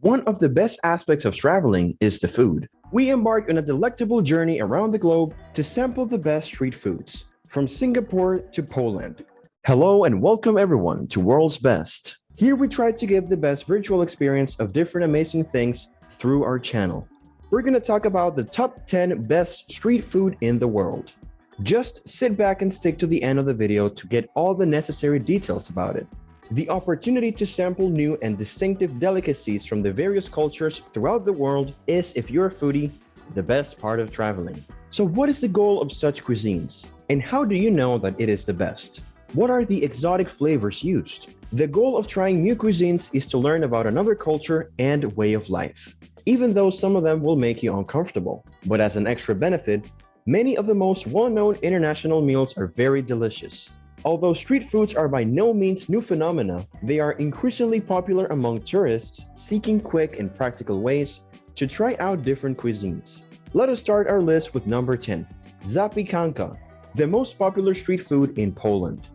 One of the best aspects of traveling is the food. We embark on a delectable journey around the globe to sample the best street foods, from Singapore to Poland. Hello and welcome everyone to World's Best. Here we try to give the best virtual experience of different amazing things through our channel. We're going to talk about the top 10 best street food in the world. Just sit back and stick to the end of the video to get all the necessary details about it. The opportunity to sample new and distinctive delicacies from the various cultures throughout the world is, if you're a foodie, the best part of traveling. So what is the goal of such cuisines? And how do you know that it is the best? What are the exotic flavors used? The goal of trying new cuisines is to learn about another culture and way of life, even though some of them will make you uncomfortable. But as an extra benefit, many of the most well-known international meals are very delicious. Although street foods are by no means new phenomena, they are increasingly popular among tourists seeking quick and practical ways to try out different cuisines. Let us start our list with number 10, zapiekanka, the most popular street food in Poland.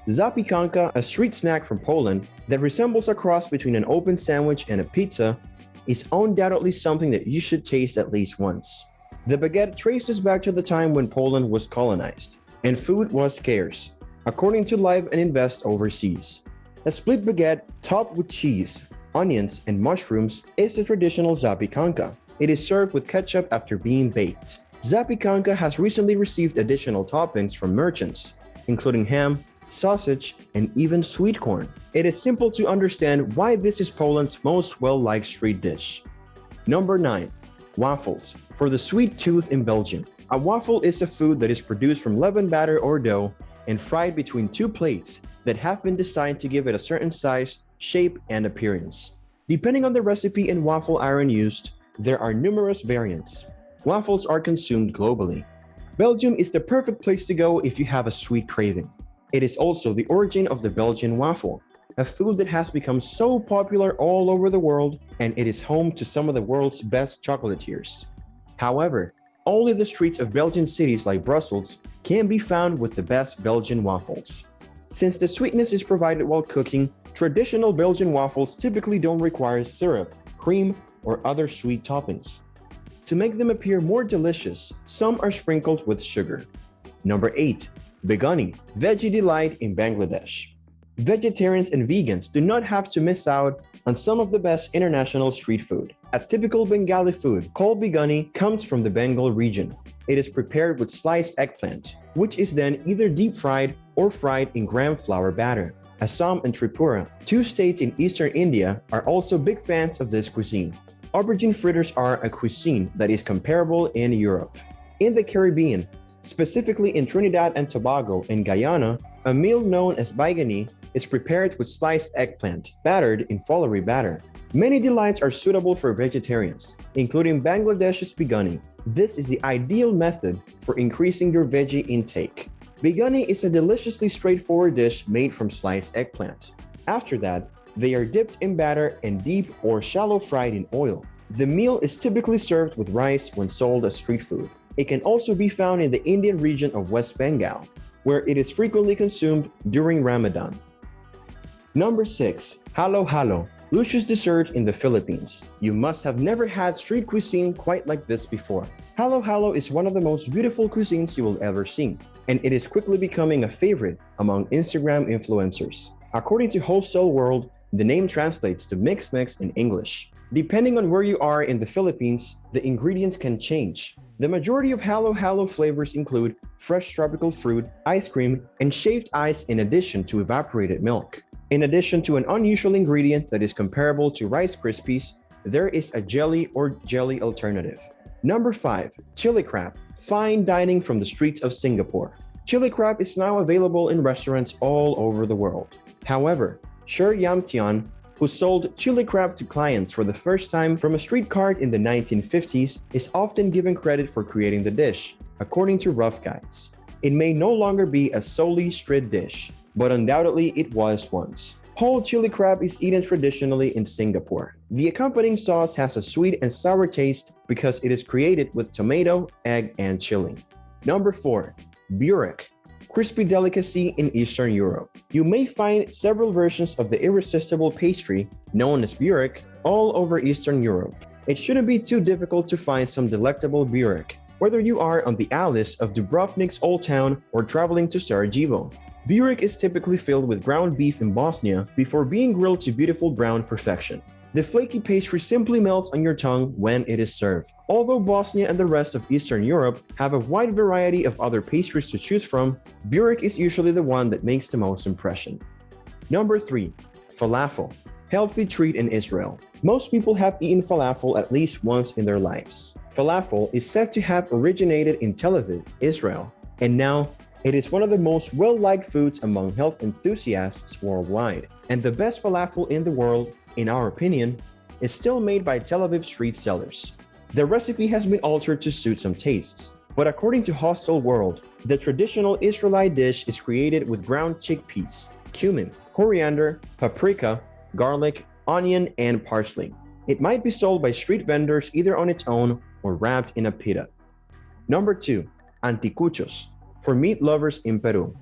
Zapiekanka, a street snack from Poland that resembles a cross between an open sandwich and a pizza, is undoubtedly something that you should taste at least once. The baguette traces back to the time when Poland was colonized, and food was scarce. According to Live and Invest Overseas, a split baguette topped with cheese, onions, and mushrooms is the traditional zapiekanka. It is served with ketchup after being baked. Zapiekanka has recently received additional toppings from merchants, including ham, sausage, and even sweet corn. It is simple to understand why this is Poland's most well-liked street dish. Number 9. Waffles, for the sweet tooth in Belgium. A waffle is a food that is produced from leavened batter or dough and fried between two plates that have been designed to give it a certain size, shape, and appearance. Depending on the recipe and waffle iron used, there are numerous variants. Waffles are consumed globally. Belgium is the perfect place to go if you have a sweet craving. It is also the origin of the Belgian waffle, a food that has become so popular all over the world, and it is home to some of the world's best chocolatiers. However, only the streets of Belgian cities like Brussels can be found with the best Belgian waffles. Since the sweetness is provided while cooking, traditional Belgian waffles typically don't require syrup, cream, or other sweet toppings. To make them appear more delicious, some are sprinkled with sugar. Number 8. Biryani, veggie delight in Bangladesh. Vegetarians and vegans do not have to miss out on some of the best international street food. A typical Bengali food called biryani comes from the Bengal region. It is prepared with sliced eggplant, which is then either deep fried or fried in gram flour batter. Assam and Tripura, two states in eastern India, are also big fans of this cuisine. Aubergine fritters are a cuisine that is comparable in Europe. In the Caribbean, specifically in Trinidad and Tobago and Guyana, a meal known as biryani is prepared with sliced eggplant, battered in foulery batter. Many delights are suitable for vegetarians, including Bangladesh's biryani. This is the ideal method for increasing your veggie intake. Biryani is a deliciously straightforward dish made from sliced eggplant. After that, they are dipped in batter and deep or shallow fried in oil. The meal is typically served with rice when sold as street food. It can also be found in the Indian region of West Bengal, where it is frequently consumed during Ramadan. Number 6. Halo halo, luscious dessert in the Philippines. You must have never had street cuisine quite like this before. Halo halo is one of the most beautiful cuisines you will ever see, and it is quickly becoming a favorite among Instagram influencers. According to Hostel World, the name translates to mix in English. Depending on where you are in the Philippines, the ingredients can change. The majority of halo halo flavors include fresh tropical fruit, ice cream, and shaved ice in addition to evaporated milk. In addition to an unusual ingredient that is comparable to Rice Krispies, there is a jelly or jelly alternative. Number 5. Chili crab, fine dining from the streets of Singapore. Chili crab is now available in restaurants all over the world. However, Sher Yam Tian, who sold chili crab to clients for the first time from a street cart in the 1950s, is often given credit for creating the dish, according to rough guides. It may no longer be a solely street dish, but undoubtedly it was once. Whole chili crab is eaten traditionally in Singapore. The accompanying sauce has a sweet and sour taste because it is created with tomato, egg, and chili. Number 4. Burek, crispy delicacy in Eastern Europe. You may find several versions of the irresistible pastry, known as burek, all over Eastern Europe. It shouldn't be too difficult to find some delectable burek, whether you are on the Alice of Dubrovnik's Old Town or traveling to Sarajevo. Burek is typically filled with ground beef in Bosnia before being grilled to beautiful brown perfection. The flaky pastry simply melts on your tongue when it is served. Although Bosnia and the rest of Eastern Europe have a wide variety of other pastries to choose from, burek is usually the one that makes the most impression. Number 3. Falafel. Healthy treat in Israel. Most people have eaten falafel at least once in their lives. Falafel is said to have originated in Tel Aviv, Israel, and now it is one of the most well-liked foods among health enthusiasts worldwide. And the best falafel in the world, in our opinion, is still made by Tel Aviv street sellers. The recipe has been altered to suit some tastes, but according to Hostel World, the traditional Israelite dish is created with ground chickpeas, cumin, coriander, paprika, garlic, onion, and parsley. It might be sold by street vendors either on its own or wrapped in a pita. Number 2. Anticuchos, for meat lovers in Peru.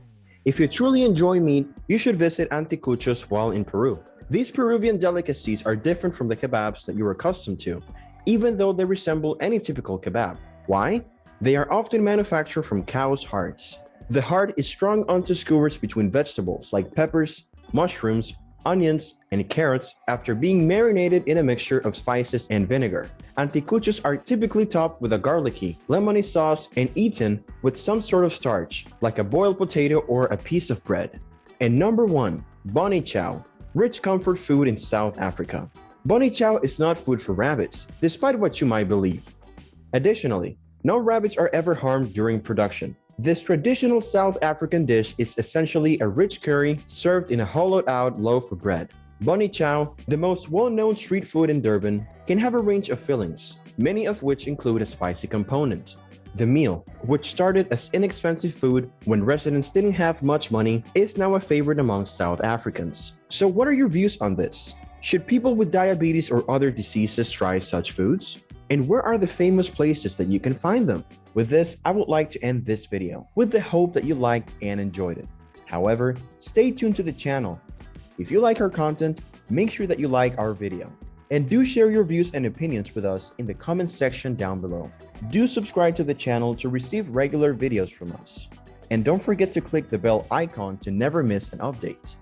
If you truly enjoy meat, you should visit Anticuchos while in Peru. These Peruvian delicacies are different from the kebabs that you're accustomed to, even though they resemble any typical kebab. Why? They are often manufactured from cows' hearts. The heart is strung onto skewers between vegetables like peppers, mushrooms, onions, and carrots after being marinated in a mixture of spices and vinegar. Anticuchos are typically topped with a garlicky, lemony sauce and eaten with some sort of starch, like a boiled potato or a piece of bread. And number 1, Boni Chow, rich comfort food in South Africa. Boni Chow is not food for rabbits, despite what you might believe. Additionally, no rabbits are ever harmed during production. This traditional South African dish is essentially a rich curry served in a hollowed-out loaf of bread. Boni Chow, the most well-known street food in Durban, can have a range of fillings, many of which include a spicy component. The meal, which started as inexpensive food when residents didn't have much money, is now a favorite among South Africans. So what are your views on this? Should people with diabetes or other diseases try such foods? And where are the famous places that you can find them? With this, I would like to end this video with the hope that you liked and enjoyed it. However, stay tuned to the channel. If you like our content, make sure that you like our video. And do share your views and opinions with us in the comment section down below. Do subscribe to the channel to receive regular videos from us. And don't forget to click the bell icon to never miss an update.